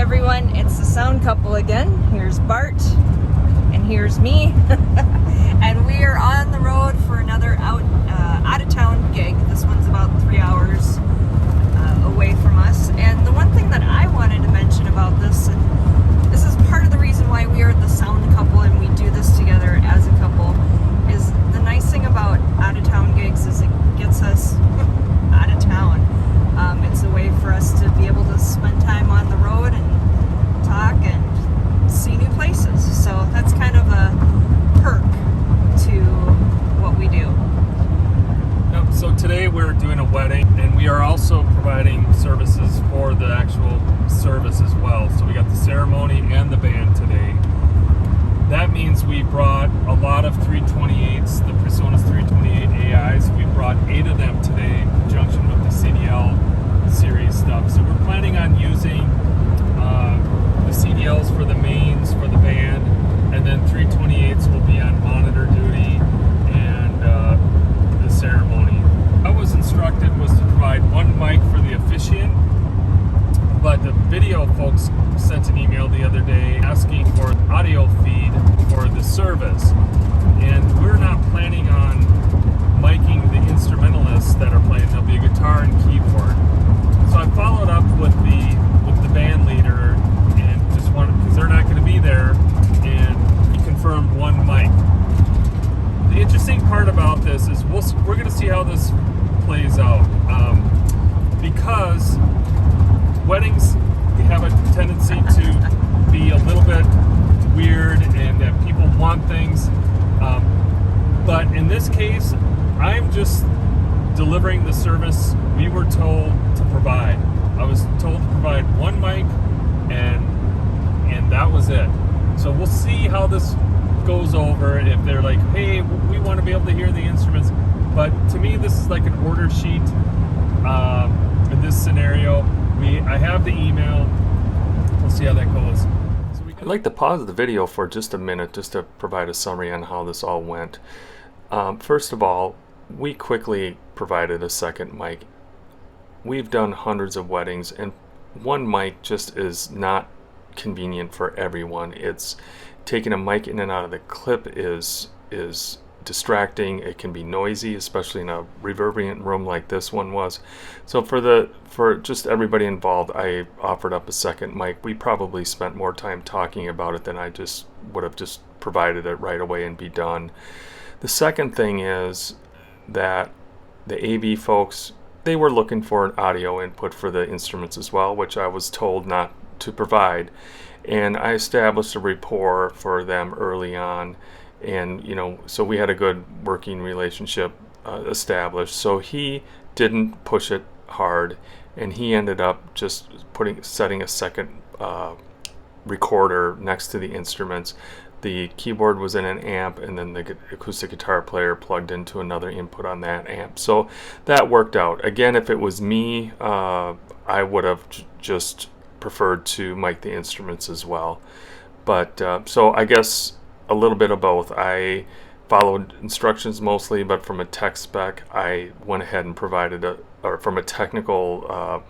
everyone, it's the sound couple again. Here's Bart, and here's me. And we are on the road for another out-of-town gig. This one's about 3 hours away from us. And the one thing that I wanted to mention about this, and this is part of the reason why we are the sound couple and we do this together as a couple, is the nice thing about out-of-town gigs is it gets us out of town. It's a way for us to be able to spend time on the road and talk and see new places. So that's kind of a perk to what we do. Yep, so today we're doing a wedding, and we are also providing services for the actual service as well. So we got the ceremony and the band today. That means we brought a lot of 328s, the PreSonus 328 AIs. We brought 8 of them today in conjunction with the CDL series stuff. So we're planning on using the CDLs for the mains for the band, and then 328s will be on monitor duty and the ceremony. I was instructed was to provide one mic for the officiant, but the video folks sent an email the other day asking for audio feed for the service, and we're not planning on miking the instrumentalists that are playing. There'll be a guitar and keyboard. So I followed up with the band leader and just wanted, because they're not going to be there, and he confirmed one mic. The interesting part about this is we're going to see how this plays out, because weddings have a tendency to be a little bit weird and that people want things, but in this case I'm just delivering the service we were told to provide. I was told to provide one mic, and that was it. So we'll see how this goes over, if they're like, hey, we want to be able to hear the instruments. But to me, this is like an order sheet in this scenario. I have the email. We'll see how that goes. I'd like to pause the video for just a minute just to provide a summary on how this all went. First of all, we quickly provided a second mic. We've done hundreds of weddings, and one mic just is not convenient for everyone. It's taking a mic in and out of the clip is distracting. It can be noisy, especially in a reverberant room like this one was. So for just everybody involved, I offered up a second mic. We probably spent more time talking about it than I just would have just provided it right away and be done. The second thing is that the AV folks, they were looking for an audio input for the instruments as well, which I was told not to provide. And I established a rapport for them early on, and so we had a good working relationship established. So he didn't push it hard, and he ended up just setting a second recorder next to the instruments. The keyboard was in an amp, and then the acoustic guitar player plugged into another input on that amp. So that worked out. Again, if it was me, I would have just preferred to mic the instruments as well. But so I guess a little bit of both. I followed instructions mostly, but from a tech spec, I went ahead and provided or from a technical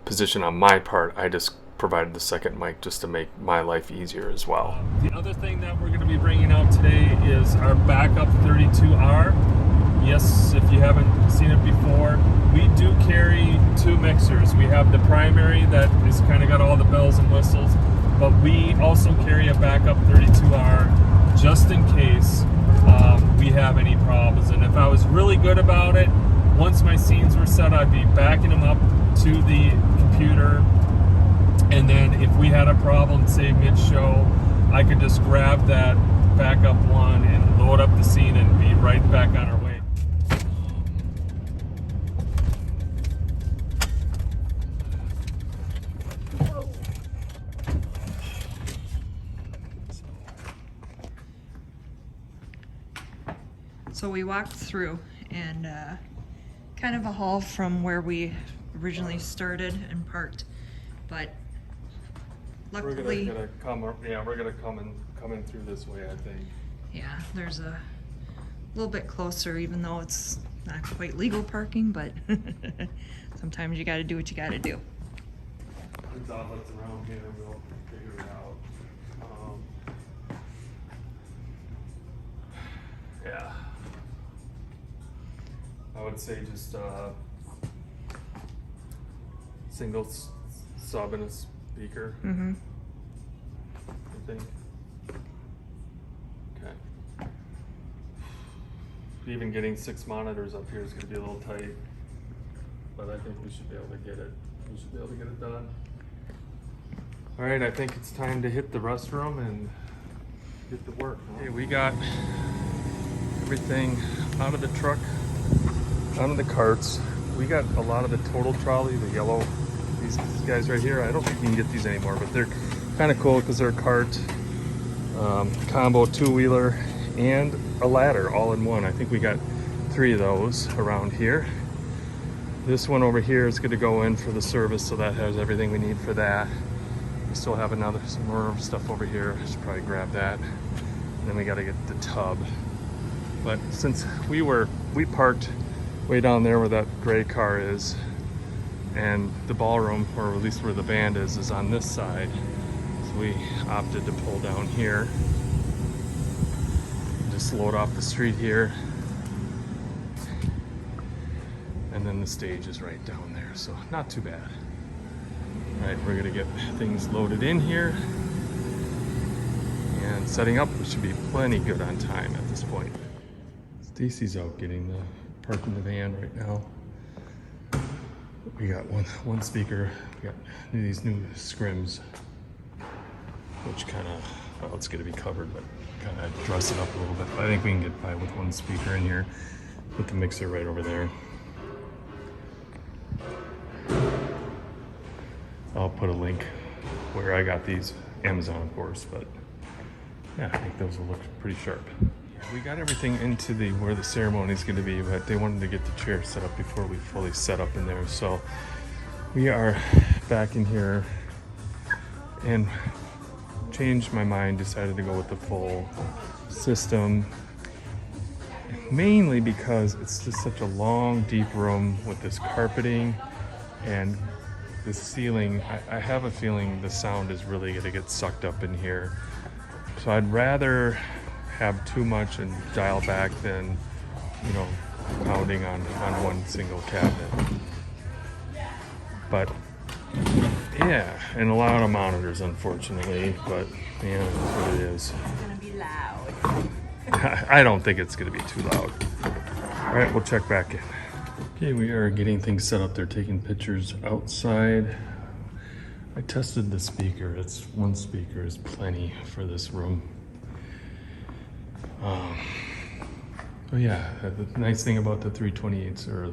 position on my part, I just provided the second mic just to make my life easier as well. The other thing that we're going to be bringing out today is our backup 32R. Yes, if you haven't seen it before, we do carry 2 mixers. We have the primary that is kind of got all the bells and whistles, but we also carry a backup 32R just in case we have any problems. And if I was really good about it, once my scenes were set, I'd be backing them up to the computer, and then if we had a problem, say mid-show, I could just grab that backup one and load up the scene and be right back on our way. So we walked through, and kind of a haul from where we originally started and parked, but luckily We're gonna come in through this way, I think. yeah, there's a little bit closer, even though it's not quite legal parking, but sometimes you got to do what you got to do. There's outlets around here, we'll figure it out. Yeah. I would say just single sub and a speaker. Mm-hmm. I think. Okay. Even getting 6 monitors up here is going to be a little tight, but I think we should be able to get it. We should be able to get it done. All right, I think it's time to hit the restroom and get to work. Okay, we got everything out of the truck, out of the carts. We got a lot of the total trolley, the yellow, these guys right here. I don't think you can get these anymore, but they're kind of cool because they're a cart, combo 2-wheeler, and a ladder all in one. I think we got 3 of those around here. This one over here is going to go in for the service, so that has everything we need for that. We still have some more stuff over here. I should probably grab that. And then we got to get the tub. But since we parked way down there where that gray car is, and the ballroom, or at least where the band is on this side, so we opted to pull down here. Just load off the street here. And then the stage is right down there, so not too bad. All right, we're gonna get things loaded in here and setting up. We should be plenty good on time at this point. Stacy's out parking the van right now. We got one speaker. We got these new scrims, which kind of, well, it's gonna be covered, but kind of dress it up a little bit. But I think we can get by with one speaker in here. Put the mixer right over there. I'll put a link where I got these, Amazon of course, but yeah, I think those will look pretty sharp. We got everything into where the ceremony is going to be, but they wanted to get the chair set up before we fully set up in there. So we are back in here and changed my mind, decided to go with the full system, mainly because it's just such a long, deep room with this carpeting and the ceiling. I have a feeling the sound is really going to get sucked up in here. So I'd rather have too much and dial back than, you know, pounding on one single cabinet. But yeah, and a lot of monitors, unfortunately, but yeah, that's what it is. It's gonna be loud. I don't think it's gonna be too loud. All right, we'll check back in. Okay, we are getting things set up. They're taking pictures outside. I tested the speaker. One speaker is plenty for this room. But yeah, the nice thing about the 328s are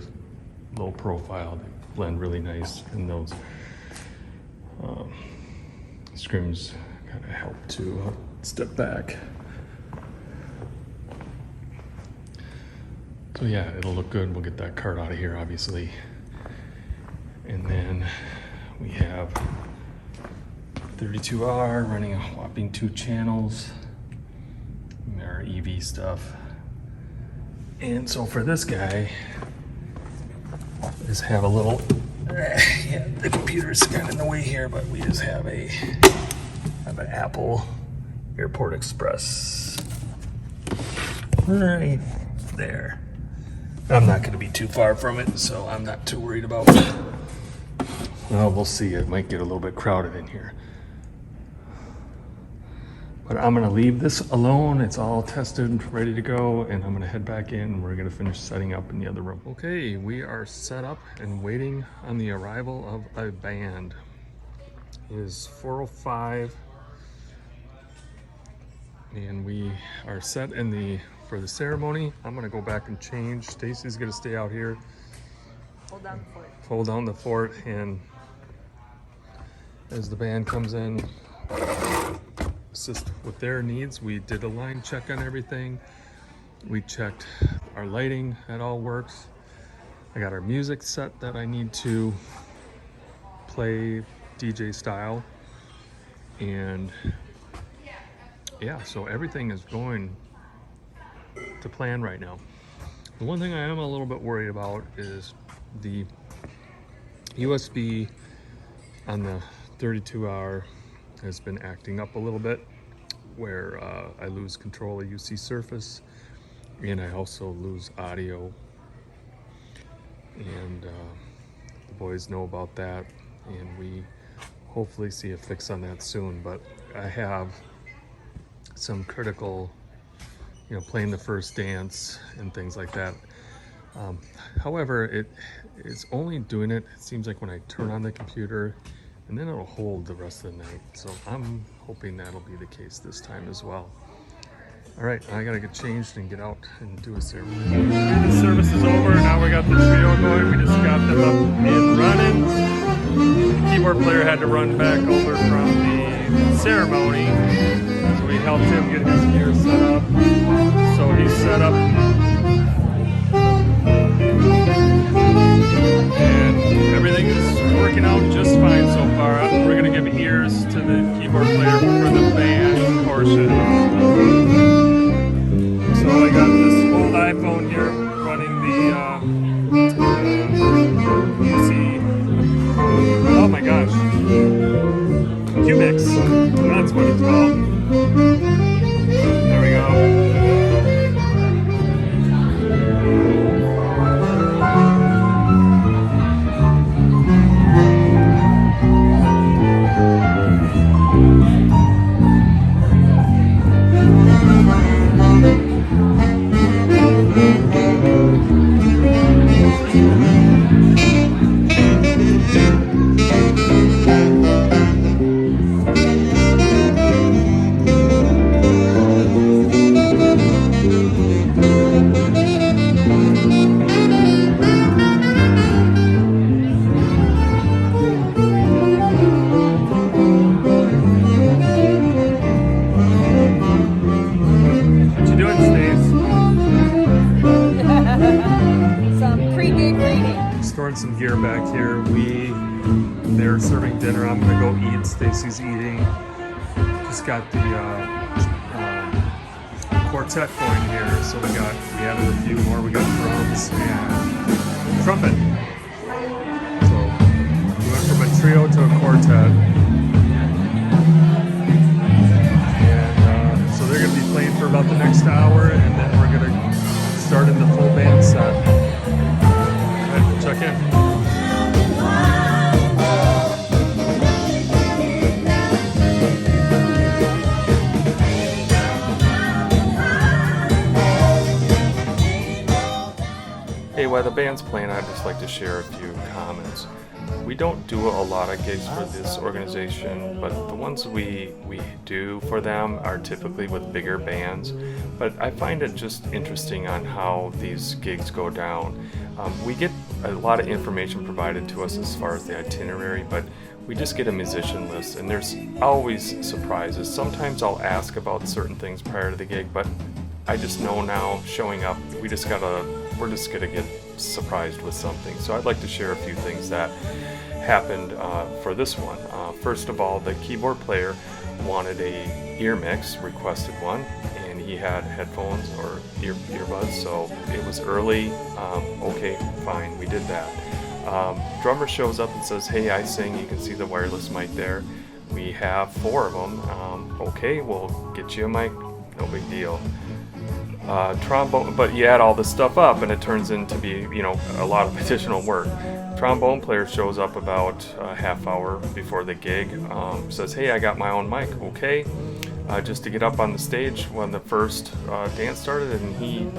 low profile. They blend really nice, and those scrims kind of help to step back. So yeah, it'll look good. We'll get that cart out of here, obviously. And then we have 32R running a whopping 2 channels. Our EV stuff. And so for this guy, just have a little, yeah, the computer's kind of in the way here, but we just have an Apple Airport Express right there. I'm not going to be too far from it, so I'm not too worried about it. Well, we'll see. It might get a little bit crowded in here. But I'm going to leave this alone. It's all tested, ready to go, and I'm going to head back in, and we're going to finish setting up in the other room. Okay, we are set up and waiting on the arrival of a band. It is 4:05, and we are set for the ceremony. I'm going to go back and change. Stacy's going to stay out here. Hold down the fort. Hold down the fort, and as the band comes in, assist with their needs. We did a line check on everything. We checked our lighting, that all works. I got our music set that I need to play DJ style. And yeah, so everything is going to plan right now. The one thing I am a little bit worried about is the USB on the 32R has been acting up a little bit, where I lose control of UC Surface, and I also lose audio. And the boys know about that, and we hopefully see a fix on that soon. But I have some critical, playing the first dance and things like that. However, it's only doing it seems like when I turn on the computer, and then it'll hold the rest of the night. So I'm hoping that'll be the case this time as well. All right, I gotta get changed and get out and do a ceremony. The service is over. Now we got the trio going. We just got them up and running. The keyboard player had to run back over from the ceremony, so we helped him get his gear set up. So he's set up, and everything is working out just fine so far. We're gonna give ears to the keyboard player for the band portion. So I got this old iPhone here running the UC, oh my gosh, QMix, that's what it's called. There we go. Some gear back here. They're serving dinner. I'm gonna go eat. Stacy's eating. Just got the quartet going here. So we added a few more. We got drums and trumpet. So we went from a trio to a quartet. And so they're gonna be playing for about the next hour, and then we're gonna start in the full band set. Check in. Hey, while the band's playing, I'd just like to share a few comments. We don't do a lot of gigs for this organization, but the ones we do for them are typically with bigger bands. But I find it just interesting on how these gigs go down. We get a lot of information provided to us as far as the itinerary, but we just get a musician list, and there's always surprises. Sometimes I'll ask about certain things prior to the gig, but I just know now showing up, we're just gonna get surprised with something. So I'd like to share a few things that happened for this one. First of all, the keyboard player wanted a ear mix, requested one, and he had headphones or earbuds, so it was early. Okay, fine, we did that. Drummer shows up and says, hey, I sing, you can see the wireless mic there. We have 4 of them. Okay, we'll get you a mic, no big deal. Trombone, but you add all this stuff up and it turns into be, a lot of additional work. Trombone player shows up about a half hour before the gig, says, hey, I got my own mic, okay. Just to get up on the stage when the first dance started, and he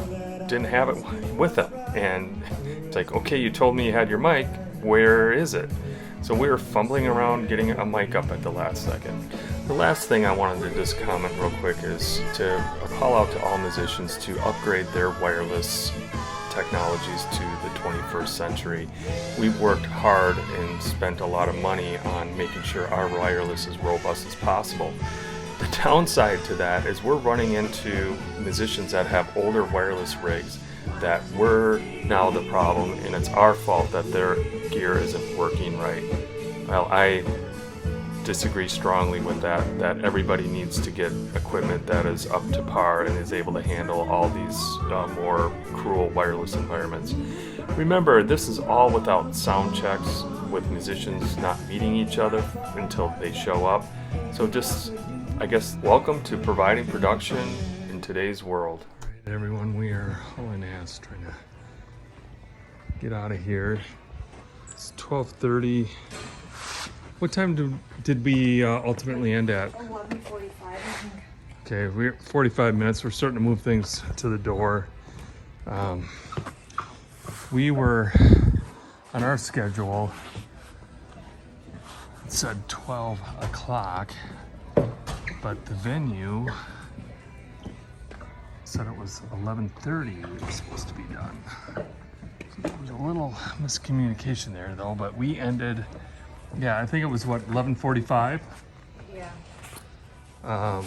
didn't have it with him. And it's like, okay, you told me you had your mic, where is it? So we were fumbling around getting a mic up at the last second. The last thing I wanted to just comment real quick is to call out to all musicians to upgrade their wireless technologies to the 21st century. We've worked hard and spent a lot of money on making sure our wireless is robust as possible. The downside to that is we're running into musicians that have older wireless rigs that we're now the problem, and it's our fault that their gear isn't working right. Well, I disagree strongly with that everybody needs to get equipment that is up to par and is able to handle all these more cruel wireless environments. Remember, this is all without sound checks, with musicians not meeting each other until they show up. So just, I guess, welcome to providing production in today's world. All right, everyone, we are hauling ass trying to get out of here. It's 12:30. What time did we ultimately end at? 11:45, I think. Okay, we're 45 minutes. We're starting to move things to the door. We were on our schedule. It said 12 o'clock, but the venue said it was 11:30 we were supposed to be done. So there was a little miscommunication there though, but we ended, yeah, I think it was what, 11:45? Yeah.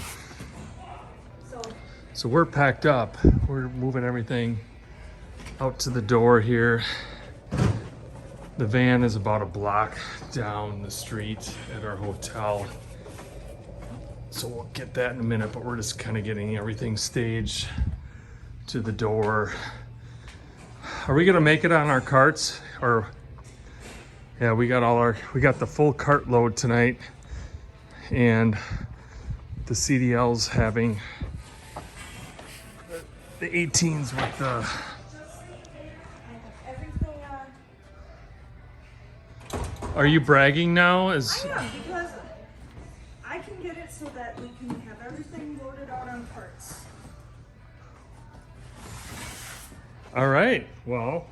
So we're packed up. We're moving everything out to the door here. The van is about a block down the street at our hotel. So we'll get that in a minute, but we're just kind of getting everything staged to the door. Are we gonna make it on our carts? Or, yeah, we got the full cart load tonight, and the CDL's having the 18s with the Are you bragging now? I am, because I can get it so that we can have everything loaded out on carts. All right, well,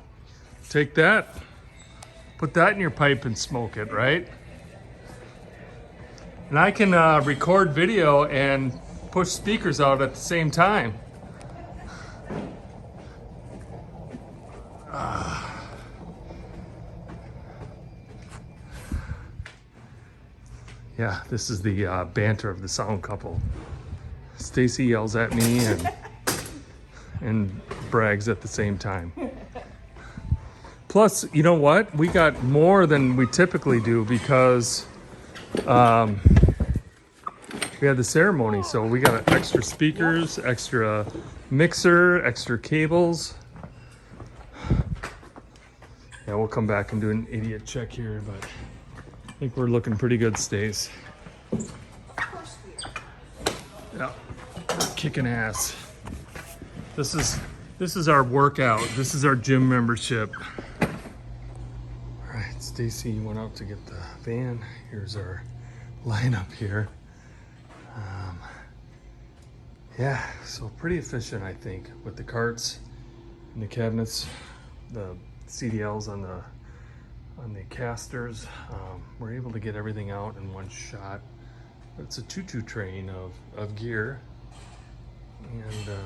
take that. Put that in your pipe and smoke it, right? And I can record video and push speakers out at the same time. Yeah, this is the banter of the sound couple. Stacy yells at me and brags at the same time. Plus, you know what? We got more than we typically do because we had the ceremony. So we got extra speakers, extra mixer, extra cables. Yeah, we'll come back and do an idiot check here, but I think we're looking pretty good, Stace. Yeah, we're kicking ass. This is our workout. This is our gym membership. All right, Stacy went out to get the van. Here's our lineup here. Yeah, so pretty efficient, I think, with the carts and the cabinets, the CDLs on the casters. We're able to get everything out in one shot. It's a tutu train of gear, and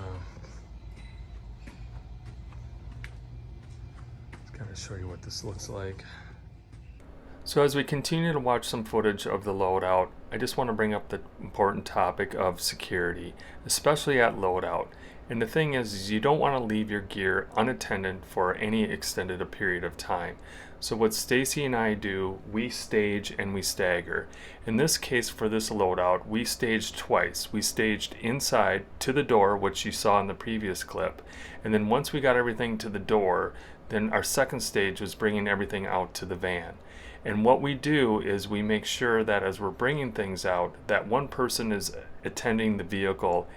let's kind of show you what this looks like. So as we continue to watch some footage of the loadout, I just want to bring up the important topic of security, especially at loadout. And the thing is you don't want to leave your gear unattended for any extended a period of time. So what Stacy and I do, we stage and we stagger. In this case, for this loadout, we staged twice. We staged inside to the door, which you saw in the previous clip. And then once we got everything to the door, then our second stage was bringing everything out to the van. And what we do is we make sure that as we're bringing things out, that one person is attending the vehicle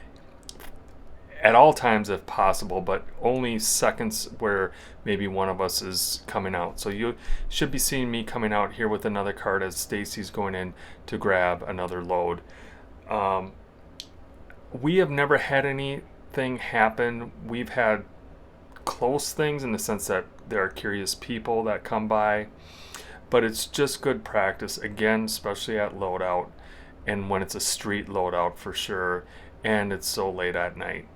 at all times if possible, but only seconds where maybe one of us is coming out. So you should be seeing me coming out here with another cart as Stacy's going in to grab another load. We have never had anything happen. We've had close things in the sense that there are curious people that come by, but it's just good practice, again, especially at loadout and when it's a street loadout for sure, and it's so late at night.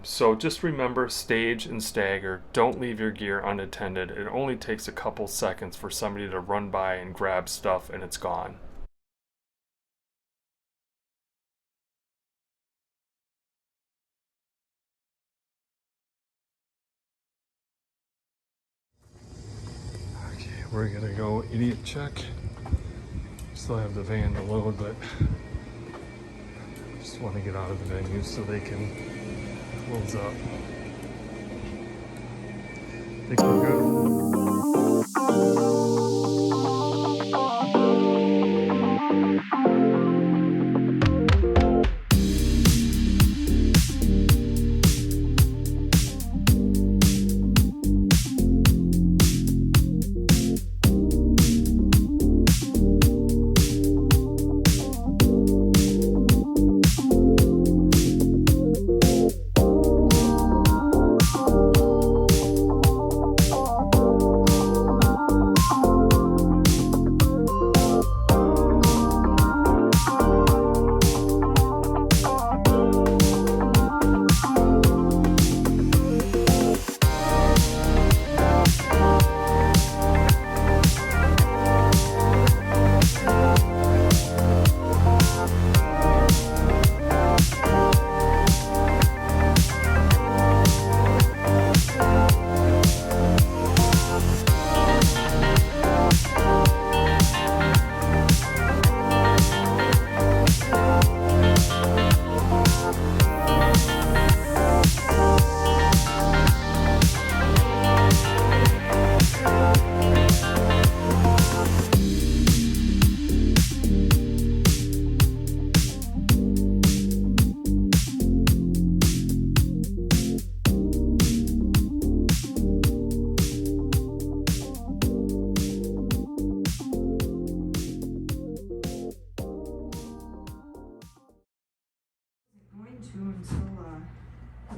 So just remember, stage and stagger. Don't leave your gear unattended. It only takes a couple seconds for somebody to run by and grab stuff and it's gone. Okay, we're gonna go idiot check. Still have the van to load, but just want to get out of the venue so they can close up. I think we're good.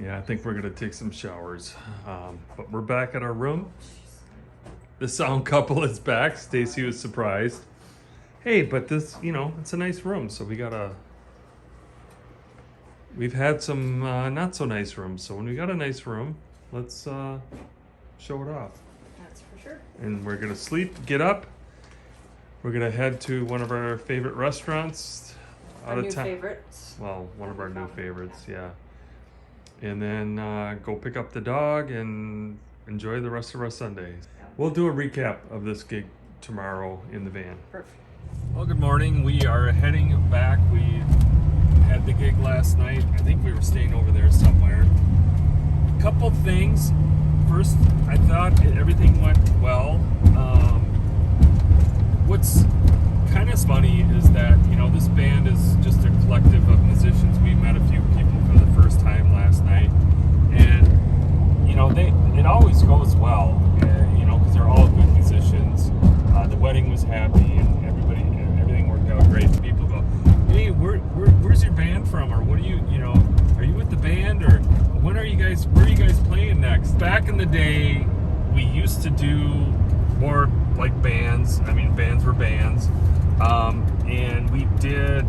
Yeah, I think we're gonna take some showers. But we're back at our room. The sound couple is back. Stacy was surprised. Hey, but this, you know, it's a nice room, so we've had some not so nice rooms. So when we got a nice room, let's show it off. That's for sure. And we're gonna sleep, get up. We're gonna head to one of our favorite restaurants out Our of new town. favorites. Well, one of our new favorites, yeah. And then go pick up the dog and enjoy the rest of our Sundays. Yeah. We'll do a recap of this gig tomorrow in the van. Perfect. Well, good morning. We are heading back. We had the gig last night. I think we were staying over there somewhere. Couple things. First, I thought everything went well. What's kind of funny is that, you know, this band is just a collective of musicians. We met a few people for the first time last night, and you know, it always goes well, you know, because they're all good musicians. The wedding was happy, and everything worked out great. People go, hey, where's your band from, or what are you know, are you with the band, or where are you guys playing next? Back in the day, we used to do more like bands. I mean, bands were bands. And we did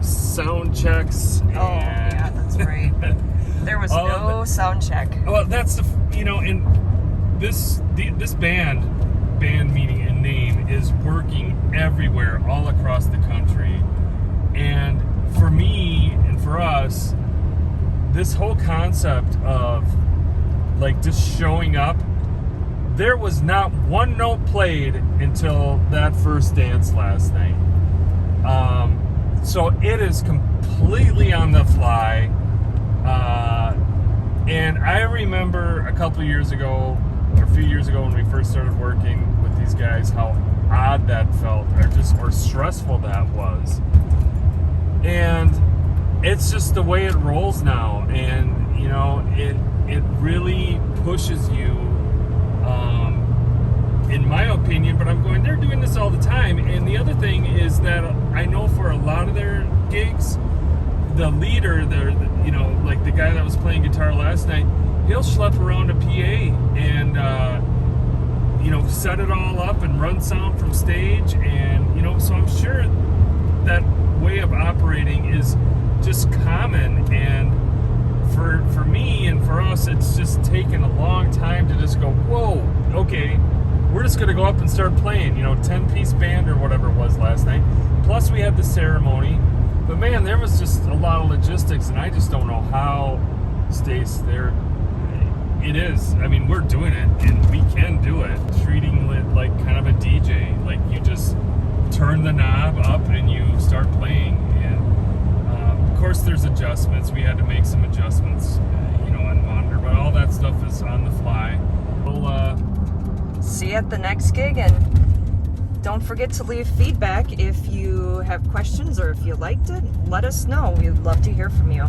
sound checks. And Yeah, that's right. There was no sound check. Well, that's the, you know, and this band meaning and name is working everywhere, all across the country. And for me and for us, this whole concept of like just showing up, there was not one note played until that first dance last night. So it is completely on the fly. And I remember a couple years ago, or a few years ago when we first started working with these guys, how odd that felt, or stressful that was. And it's just the way it rolls now. And, you know, it really pushes you, in my opinion, but I'm going, they're doing this all the time. And the other thing is that I know for a lot of their gigs, the leader, you know, like the guy that was playing guitar last night, he'll schlep around a PA and, you know, set it all up and run sound from stage. And, you know, so I'm sure that way of operating is just common. And for me and for us, it's just taken a long time to just go, whoa, okay, we're just going to go up and start playing, you know, 10-piece band or whatever it was last night. Plus we had the ceremony. But man, there was just a lot of logistics, and I just don't know how, Stace, it is. I mean, we're doing it, and we can do it. Treating it like kind of a DJ. Like, you just turn the knob up and you start playing. And of course there's adjustments. We had to make some adjustments, you know, on monitor, but all that stuff is on the fly. We'll See you at the next gig, and don't forget to leave feedback if you have questions or if you liked it. Let us know. We'd love to hear from you.